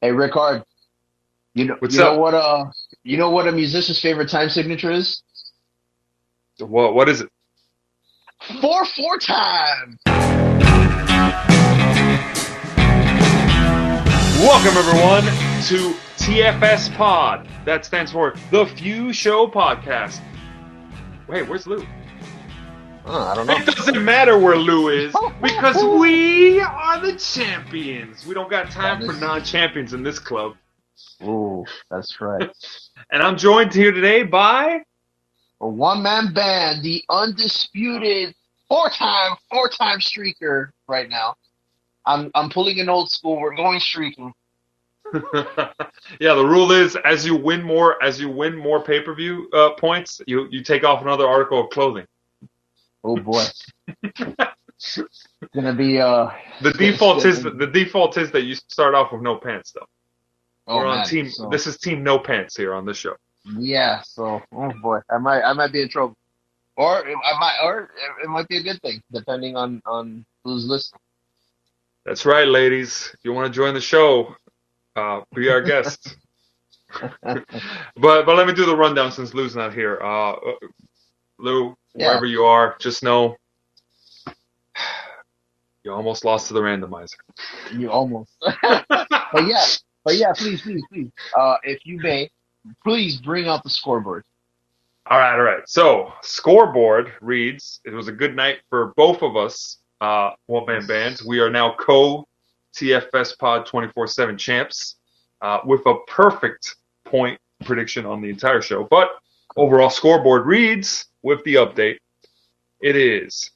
Hey, Rick-Hard, What's up? you know what a musician's favorite time signature is? What is it? 4-4 time. Welcome everyone to TFS Pod. That stands for The Few Show Podcast. Wait, where's Lou? I don't know. It doesn't matter where Lou is because we are the champions. We don't got time for non-champions in this club. Ooh, that's right. And I'm joined here today by A one-man band, the undisputed four-time streaker right now. I'm pulling an old school. We're going streaking. Yeah, the rule is as you win more pay-per-view points, you take off another article of clothing. Oh boy. It's gonna be the default is that you start off with no pants though. We're on team. So, this is team no pants here on this show. Yeah. So, oh boy, I might be in trouble, or it might be a good thing depending on who's listening. That's right, ladies. If you want to join the show, be our guest. but let me do the rundown since Lou's not here. Lou, wherever you are, just know you almost lost to the randomizer. You almost. But yeah, please. If you may, please bring out the scoreboard. All right. So, scoreboard reads, it was a good night for both of us, one-man bands. We are now co-TFS Pod 24/7 champs with a perfect point prediction on the entire show. But overall scoreboard reads, with the update, it is...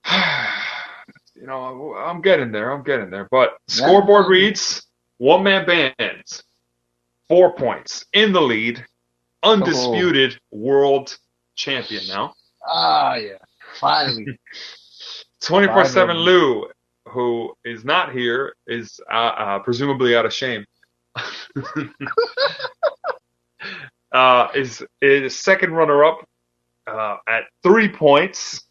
I'm getting there. But scoreboard reads, one-man bands, 4 points in the lead, undisputed world champion now. Yeah, finally. 24/7 Lou, who is not here, is presumably out of shame. Is second runner-up at 3 points.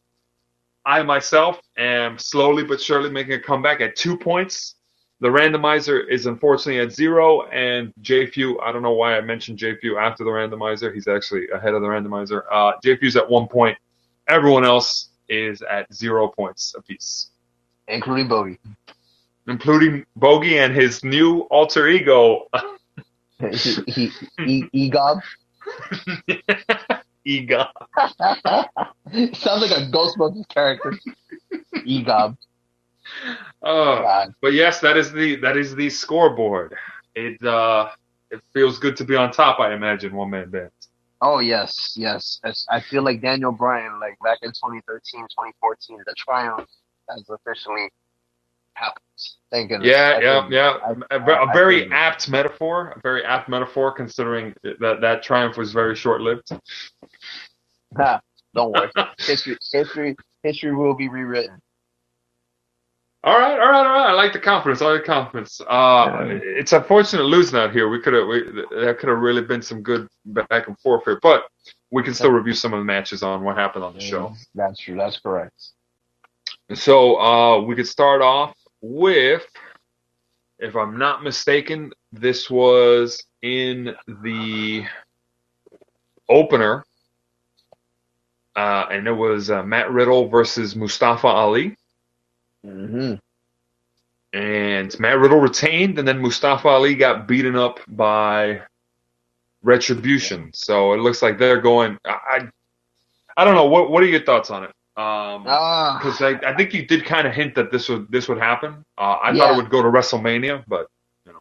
I myself am slowly but surely making a comeback at 2 points. The randomizer is unfortunately at 0, and JFew, I don't know why I mentioned JFew after the randomizer. He's actually ahead of the randomizer. JFew's at 1 point. Everyone else is at 0 points apiece. Including Bogey. And his new alter ego. Egob? Egob. Sounds like a Ghostbusters character. Egob. But yes, that is the scoreboard. It feels good to be on top, I imagine, one-man band. Oh, yes. I feel like Daniel Bryan, like back in 2013, 2014, the triumph has officially happened. Thank goodness. Yeah. A very apt metaphor, considering that triumph was very short-lived. Don't worry. History will be rewritten. All right. I like the confidence. It's unfortunate Lou's not here. There could have really been some good back and forth here, but we can still review some of the matches on what happened on the show. That's true. That's correct. So we could start off with, if I'm not mistaken, this was in the opener, and it was Matt Riddle versus Mustafa Ali. Mm-hmm. And Matt Riddle retained, and then Mustafa Ali got beaten up by Retribution. So it looks like they're going. I don't know. What are your thoughts on it? Because I think you did kind of hint that this would happen. I thought it would go to WrestleMania, but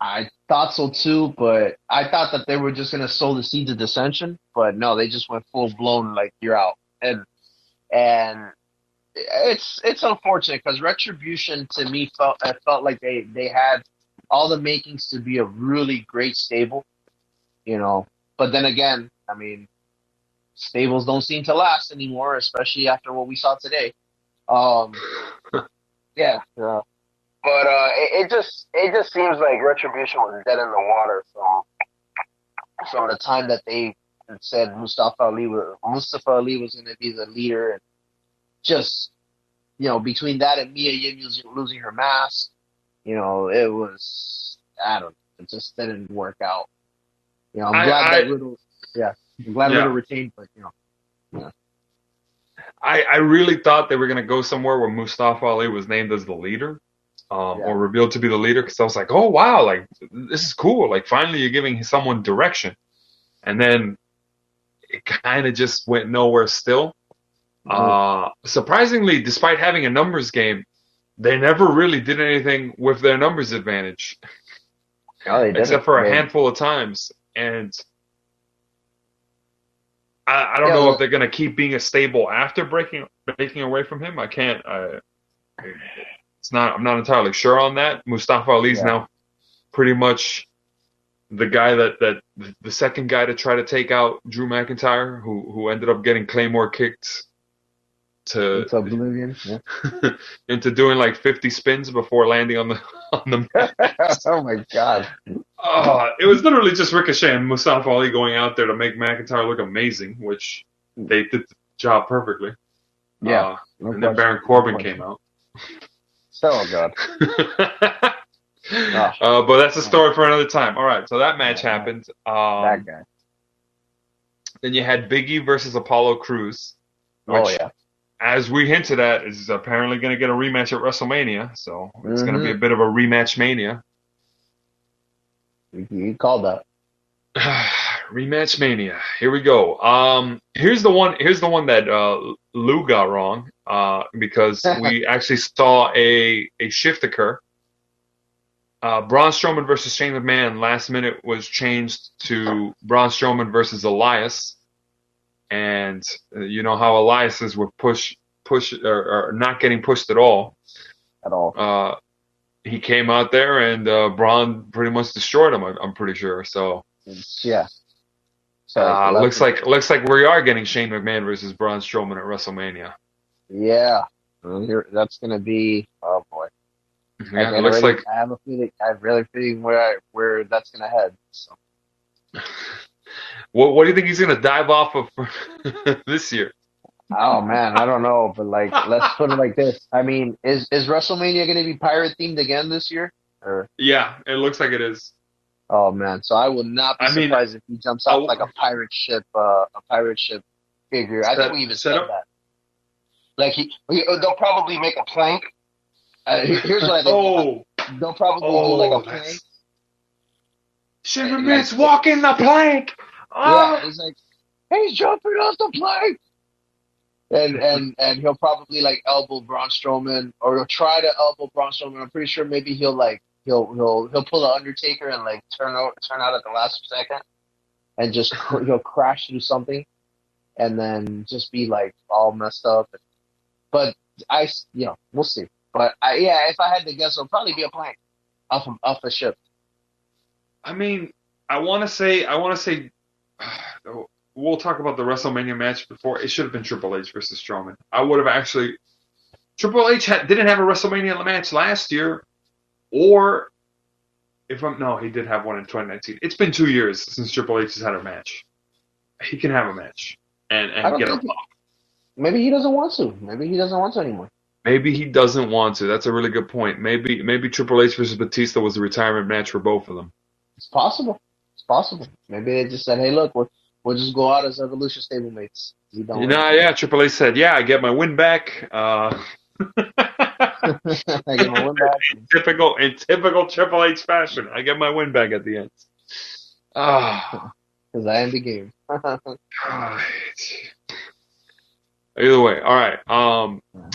I thought so too. But I thought that they were just gonna sow the seeds of dissension. But no, they just went full blown, like, you're out. And it's unfortunate because Retribution to me felt like they had all the makings to be a really great stable, But then again, I mean, stables don't seem to last anymore, especially after what we saw today. Yeah. But it just seems like Retribution was dead in the water from the time that they said Mustafa Ali was going to be the leader, and just between that and Mia Yim losing her mask, it was I don't know. It just didn't work out. You know, I'm glad that Riddle. Yeah, I'm glad Riddle retained, but you know. Yeah. I really thought they were going to go somewhere where Mustafa Ali was named as the leader, or revealed to be the leader, because I was like, oh, wow, like, this is cool. Like, finally you're giving someone direction. And then it kind of just went nowhere still. Surprisingly, despite having a numbers game, they never really did anything with their numbers advantage. Oh, they didn't. Except for a handful of times. And I don't know if they're going to keep being a stable after breaking away from him. I can't. I'm not entirely sure on that. Mustafa Ali's now pretty much the guy the second guy to try to take out Drew McIntyre, who ended up getting Claymore kicked into oblivion, into doing like 50 spins before landing on the mat. Oh my God. It was literally just Ricochet and Mustafa Ali going out there to make McIntyre look amazing, which they did the job perfectly. Yeah. And then Baron Corbin came out. Oh God. But that's a story for another time. All right, so that match happened. That guy. Then you had Biggie versus Apollo Crews, which, as we hinted at, is apparently going to get a rematch at WrestleMania. So it's going to be a bit of a rematch mania. You called that. Rematch mania. Here we go. Here's the one that Lou got wrong, because we actually saw a shift occur. Braun Strowman versus Shane McMahon last minute was changed to Braun Strowman versus Elias, and you know how Elias is with push or not getting pushed at all. He came out there and Braun pretty much destroyed him. I'm pretty sure. So yeah. Looks like we are getting Shane McMahon versus Braun Strowman at WrestleMania. Yeah, that's gonna be. Oh boy. Yeah, it looks like I have a feeling. I have really feeling where that's gonna head. So. What do you think he's gonna dive off of this year? Oh man, I don't know, but like, let's put it like this. I mean, is WrestleMania going to be pirate themed again this year? Or yeah, it looks like it is. Oh man, so I will not be surprised if he jumps off like a pirate ship figure. I think we even said that. Like they'll probably make a plank. Here's what I think. They'll probably do like a plank. Shane McMahon's walking the plank. Yeah, he's like, he's jumping off the plank. And he'll probably like elbow Braun Strowman, or he'll try to elbow Braun Strowman. I'm pretty sure maybe he'll pull an Undertaker and like turn out at the last second, and just he'll crash through something, and then just be like all messed up. But we'll see. But if I had to guess, it'll probably be a plank off a ship. I mean, I want to say. We'll talk about the WrestleMania match before. It should have been Triple H versus Strowman. I would have actually. Triple H didn't have a WrestleMania match last year, or he did have one in 2019. It's been 2 years since Triple H has had a match. He can have a match and get a pop. Maybe he doesn't want to. Maybe he doesn't want to anymore. Maybe he doesn't want to. That's a really good point. Maybe Triple H versus Batista was the retirement match for both of them. It's possible. Maybe they just said, "Hey, look, we'll just go out as Evolution stablemates." Triple H said, "Yeah, I get my win back." I get my win back. In typical Triple H fashion, I get my win back at the end. Because I end the game. Either way, all right.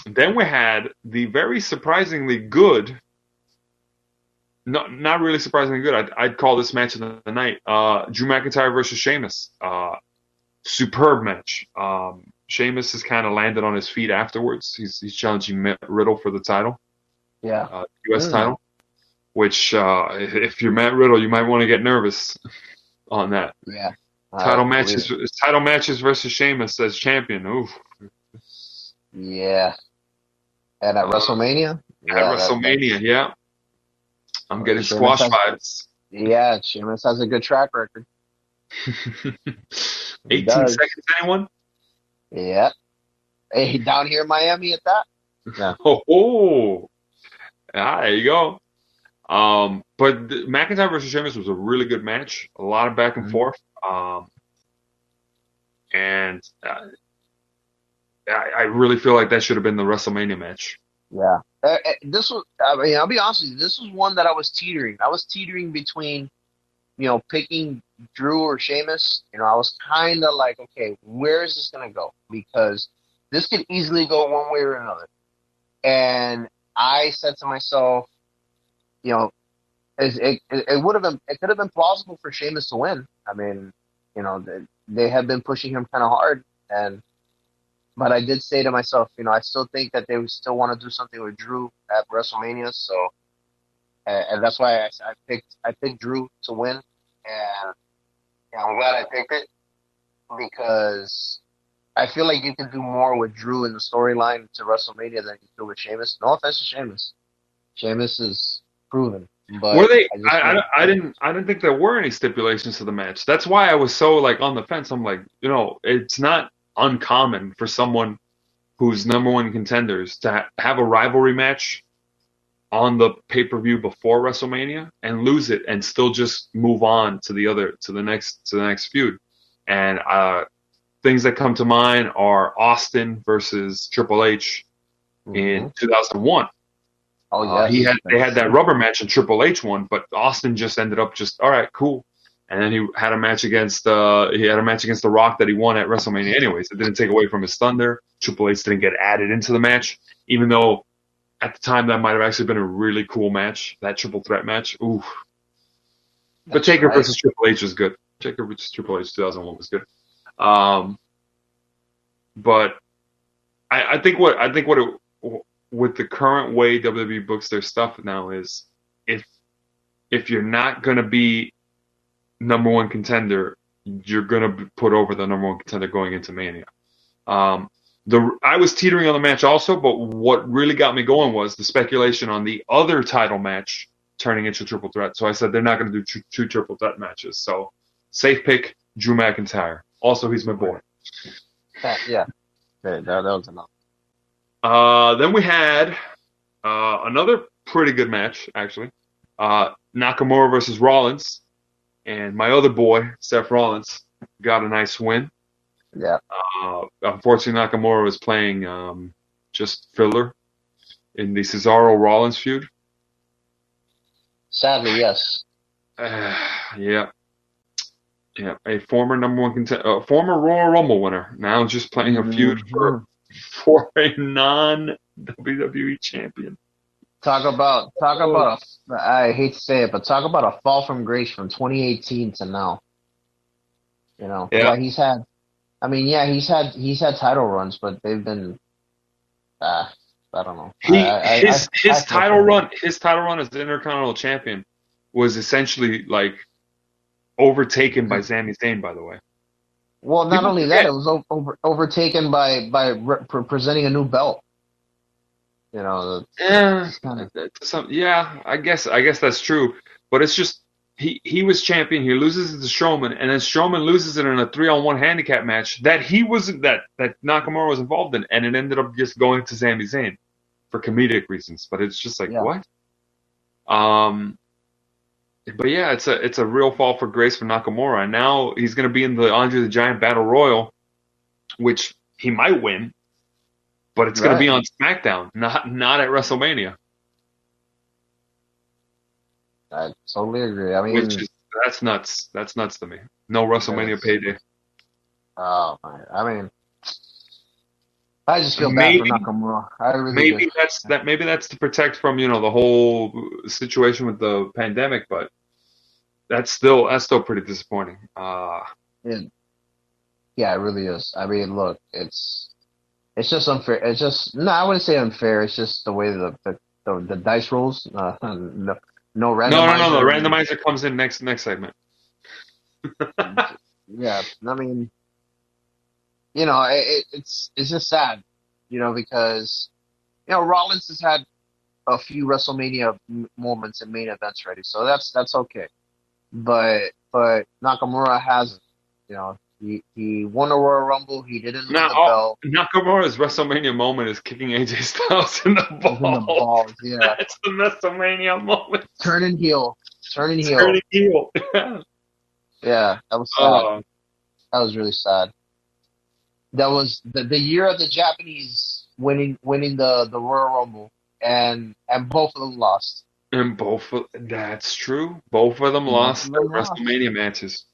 Then we had the very surprisingly good. Not really surprisingly good. I'd call this match of the night. Drew McIntyre versus Sheamus. Superb match. Sheamus has kind of landed on his feet afterwards. He's challenging Riddle for the title. Yeah. U.S. title. Which, if you're Matt Riddle, you might want to get nervous on that. Yeah. Title matches versus Sheamus as champion. Oof. Yeah. And at WrestleMania? Yeah. I'm getting squash vibes. Yeah, Sheamus has a good track record. 18 seconds, anyone? Yeah. Hey, down here in Miami at that? Yeah. There you go. But McIntyre versus Sheamus was a really good match. A lot of back and forth. And I really feel like that should have been the WrestleMania match. Yeah. This was, I mean, I'll be honest with you, this was one that I was teetering. I was teetering between, picking Drew or Sheamus. I was kind of like, okay, where is this going to go? Because this could easily go one way or another. And I said to myself, it could have been plausible for Sheamus to win. I mean, they have been pushing him kind of hard, but I did say to myself, I still think that they would still want to do something with Drew at WrestleMania. So, and that's why I picked Drew to win, and I'm glad I picked it because I feel like you can do more with Drew in the storyline to WrestleMania than you do with Sheamus. No offense to Sheamus. Sheamus is proven. But were they? I didn't think there were any stipulations to the match. That's why I was so on the fence. I'm like, it's not uncommon for someone who's number one contenders to have a rivalry match on the pay-per-view before WrestleMania and lose it and still just move on to the next feud. And things that come to mind are Austin versus Triple H in 2001. Oh yeah, they had that rubber match and Triple H won, but Austin just ended up all right, cool. And then he had a match against The Rock that he won at WrestleMania anyways. It didn't take away from his thunder. Triple H didn't get added into the match, even though at the time that might have actually been a really cool match, that triple threat match. Ooh. But Taker versus Triple H was good. Taker versus Triple H 2001 was good. But I think with the current way WWE books their stuff now is if you're not gonna be number one contender, you're gonna put over the number one contender going into Mania. I was teetering on the match also, but what really got me going was the speculation on the other title match turning into triple threat. So I said they're not going to do two triple threat matches. So safe pick, Drew McIntyre. Also, he's my boy. Yeah, that was enough. Then we had another pretty good match, actually. Nakamura versus Rollins. And my other boy, Seth Rollins, got a nice win. Yeah. Unfortunately, Nakamura was playing just filler in the Cesaro-Rollins feud. Sadly, yes. Yeah. A former number one contender, former Royal Rumble winner, now just playing a feud for a non-WWE champion. Talk about I hate to say it, but talk about a fall from grace from 2018 to now. Yeah, he's had. I mean, yeah, he's had title runs, but they've been. I don't know. His title run as the Intercontinental Champion was essentially overtaken by Sami Zayn. By the way. Well, not only that, it was overtaken by presenting a new belt. Yeah, I guess that's true. But it's just he was champion. He loses it to Strowman, and then Strowman loses it in a 3-on-1 handicap match that Nakamura was involved in, and it ended up just going to Sami Zayn for comedic reasons. But it's just what? But yeah, it's a real fall for grace for Nakamura, and now he's going to be in the Andre the Giant Battle Royal, which he might win. But it's going to be on SmackDown, not at WrestleMania. I totally agree. I mean, that's nuts. That's nuts to me. No WrestleMania payday. Oh man, I mean, I just feel bad for Nakamura. I really do. Maybe that's to protect from the whole situation with the pandemic, but that's still pretty disappointing. Yeah, it really is. I mean, look, it's just unfair. It's just I wouldn't say unfair. It's just the way the dice rolls. No randomizer. No. Randomizer comes in next segment. Yeah, I mean, it's just sad, because Rollins has had a few WrestleMania moments and main events ready, so that's okay. But Nakamura hasn't. He won the Royal Rumble. He didn't lose Now, the belt. Nakamura's WrestleMania moment is kicking AJ Styles in the He's in the balls. balls. Yeah, That's the WrestleMania moment. turning heel. Turning heel. Turning heel. Yeah, that was sad. That was really sad. That was the year of the Japanese winning the Royal Rumble, and both of them lost. And that's true. Both of them Both lost of their them lost. WrestleMania matches.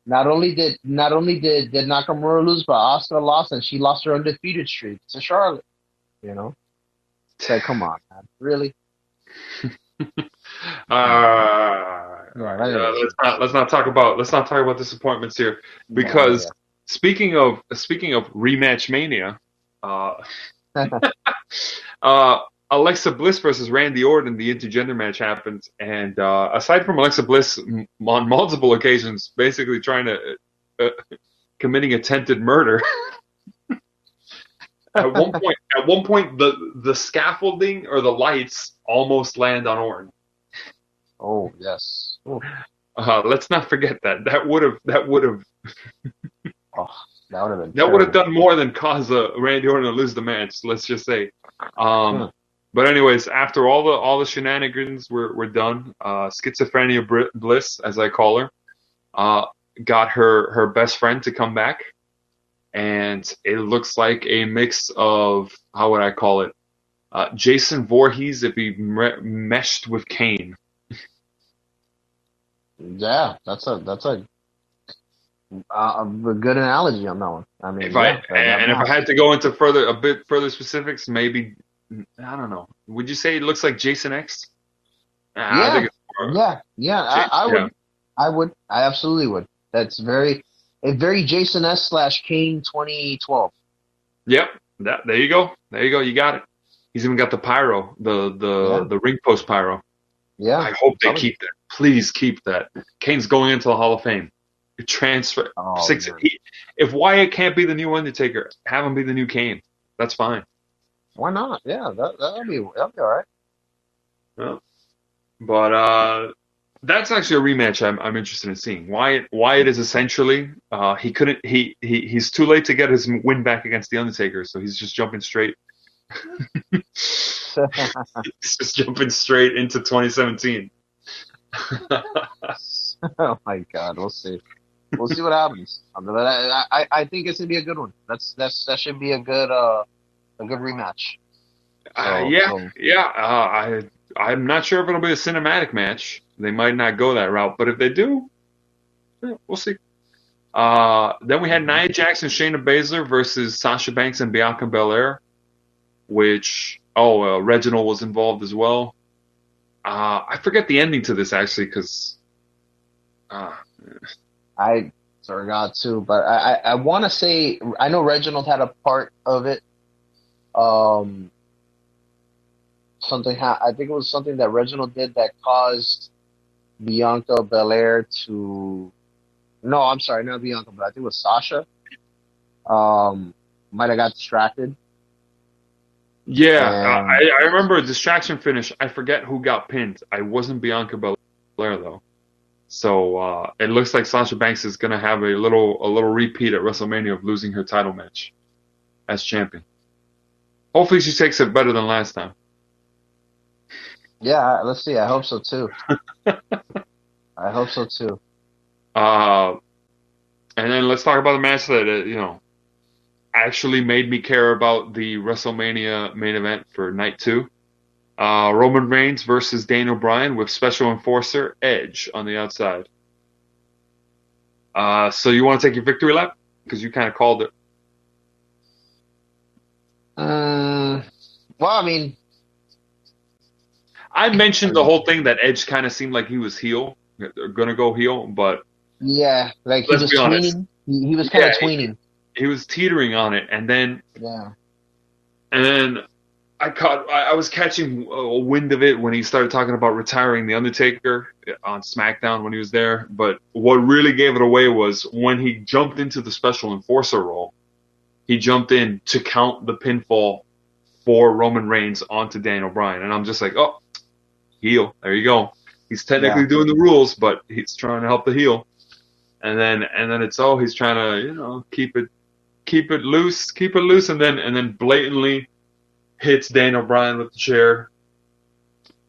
Not only did Nakamura lose, but Asuka lost, and she lost her undefeated streak to Charlotte. You know, so come on, man, really? Let's not talk about disappointments here, because speaking of rematch mania, Alexa Bliss versus Randy Orton, the intergender match happens, and aside from Alexa Bliss on multiple occasions basically trying to committing attempted murder, at one point the scaffolding or the lights almost land on Orton. Oh yes. Oh. Let's not forget that. That would have Oh, that would have been. That would have done more than cause Randy Orton to lose the match. Let's just say. But anyways, after all the shenanigans were done, Schizophrenia Bliss, as I call her, got her best friend to come back, and it looks like a mix of, how would I call it, Jason Voorhees if he meshed with Kane. Yeah, that's a good analogy on that one. I mean, if I had to go into a bit further specifics, maybe, I don't know. Would you say it looks like Jason X? I would. I absolutely would. That's very Jason S / Kane 2012. Yep. There you go. You got it. He's even got the pyro, the ring post pyro. Yeah. I hope they keep that. Please keep that. Kane's going into the Hall of Fame. Transfer if Wyatt can't be the new Undertaker, have him be the new Kane. That's fine. Why not? Yeah, that'll be all right. Yeah. But that's actually a rematch I'm interested in seeing. Wyatt is essentially he's too late to get his win back against the Undertaker, so he's just jumping straight. He's just jumping straight into 2017. Oh my God, we'll see. We'll see what happens. I think it's gonna be a good one. That should be a good rematch. I'm not sure if it'll be a cinematic match. They might not go that route, but if they do, we'll see. Then we had Nia Jax and Shayna Baszler versus Sasha Banks and Bianca Belair, which Reginald was involved as well. I forget the ending to this actually, because I forgot too, but I want to say I know Reginald had a part of it. I think it was something that Reginald did that caused Bianca Belair to. No, I'm sorry, not Bianca, but I think it was Sasha. Might have got distracted. Yeah, I remember a distraction finish. I forget who got pinned. I wasn't Bianca Belair though. So it looks like Sasha Banks is gonna have a little repeat at WrestleMania of losing her title match as champion. Hopefully she takes it better than last time. Yeah, let's see. I hope so too. I hope so too. And then let's talk about the match that actually made me care about the WrestleMania main event for night 2. Roman Reigns versus Daniel Bryan with special enforcer Edge on the outside. So you want to take your victory lap? Because you kind of called it. Well, I mean, I mentioned the whole thing that Edge kind of seemed like he was gonna go heel, but yeah, like he was tweening. He was kind of tweening. He was teetering on it, and then I was catching a wind of it when he started talking about retiring the Undertaker on SmackDown when he was there. But what really gave it away was when he jumped into the special enforcer role. He jumped in to count the pinfall for Roman Reigns onto Daniel Bryan, and I'm just like, oh, heel. There you go. He's technically doing the rules, but he's trying to help the heel. and then it's he's trying to keep it loose, and then blatantly hits Daniel Bryan with the chair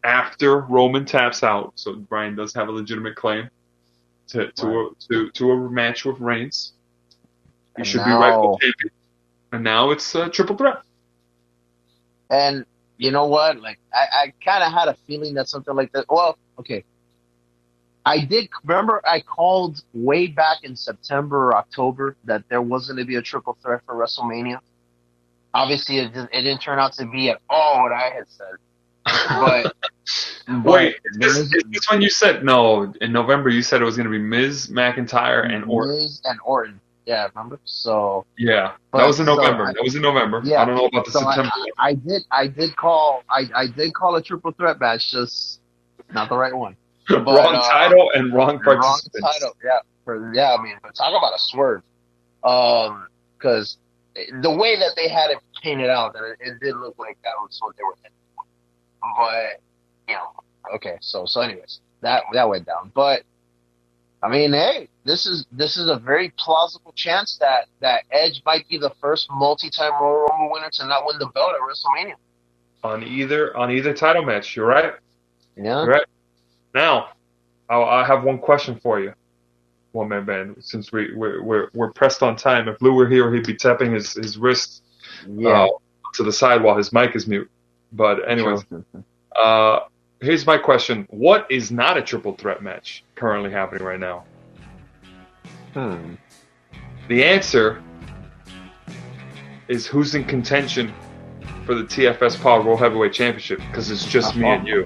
after Roman taps out. So Bryan does have a legitimate claim to a match with Reigns. He should be rightful champion. And now it's a triple threat. And you know what? Like I kind of had a feeling that something like that. Well, okay. I did remember I called way back in September or October that there was going to be a triple threat for WrestleMania. Obviously, it didn't turn out to be at all what I had said. But wait, is this when you said no? In November, you said it was going to be Miz, McIntyre, and Orton. Miz and Orton. Yeah, remember? So yeah, that was in November. That was in November. Yeah, I don't know about the September. I did call a triple threat match, just not the right one. But, wrong title and wrong participants. Wrong title, yeah. I mean, but talk about a swerve. Because the way that they had it painted out, it did look like that was what they were thinking. But okay. So anyways, that went down. But I mean, hey, this is a very plausible chance that Edge might be the first multi-time Royal Rumble winner to not win the belt at WrestleMania. On either title match, you're right. Yeah. You're right. Now, I have one question for you, One Man Band. Since we're pressed on time, if Lou were here, he'd be tapping his wrist to the side while his mic is mute. But anyways, here's my question: what is not a triple threat match currently happening right now? The answer is who's in contention for the TFS Power World Heavyweight Championship, because it's just me and you.